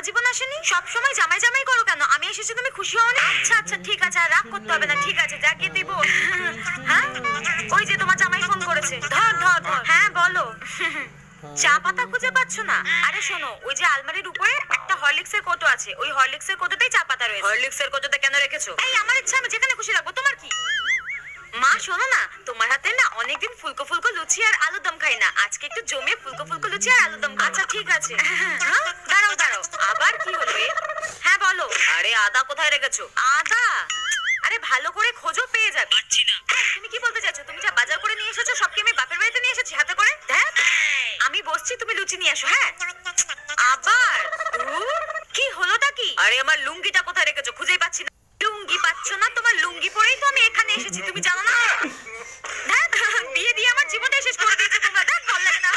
জীবন আসেনি? সব সময় জামাই জামাই করো কেন? আমি এসেছি তুমি খুশি হও না? আচ্ছা আচ্ছা ঠিক আছে, আর রাগ করতে হবে না। ঠিক আছে, যা গিয়ে দিব। হ্যাঁ, ওই যে তোমার জামাই ফোন করেছে। ধর ধর ধর। হ্যাঁ বলো। চা পাতা খুঁজে পাচ্ছ না? আরে শোনো, ওই যে আলমারির উপরে একটা হরলিক্সের কৌটো আছে, ওই হরলিক্সের কৌটোতেই চা পাতা রয়েছে। হরলিক্সের কৌটোতে কেন রেখেছো? এই আমার ইচ্ছা, আমি যেখানে খুশি রাখবো, তোমার কি? মা শোনো না, তোমার হাতে না অনেকদিন ফুলকো ফুলকো লুচি আর আলুর দম খাই না, আজকে একটু জমিয়ে ফুলকো ফুলকো লুচি আর আলুর দম। আচ্ছা ঠিক আছে। হ্যাঁ, দাঁড়াও দাঁড়াও, আবার কি হলো এর? হ্যাঁ বলো। আরে আদা কোথায় রেখেছো? আদা? আরে ভালো করে খোঁজো, পেয়ে যাবে। পাচ্ছি না। তুমি কি বলতে চাইছো? তুমি যা বাজার করে নিয়ে এসেছো সব কি আমি বাপের বাড়িতে নিয়ে এসেছি হাতে করে? ধ্যাৎ, আমি বসছি, তুমি লুচি নিয়ে আসো। হ্যাঁ আবার কি হলোটা কি? আরে আমার লুঙ্গিটা কোথায় রেখেছো? খুঁজেই পাচ্ছি না। লুঙ্গি পাচ্ছ না? তোমার লুঙ্গি পরেই তো আমি এখানে এসেছি, তুমি জানো না? ধ্যাৎ, বিয়ে দিয়ে আমার জীবনটা শেষ করে দিয়েছো তোমরা। ধ্যাৎ, ভালো লাগে না।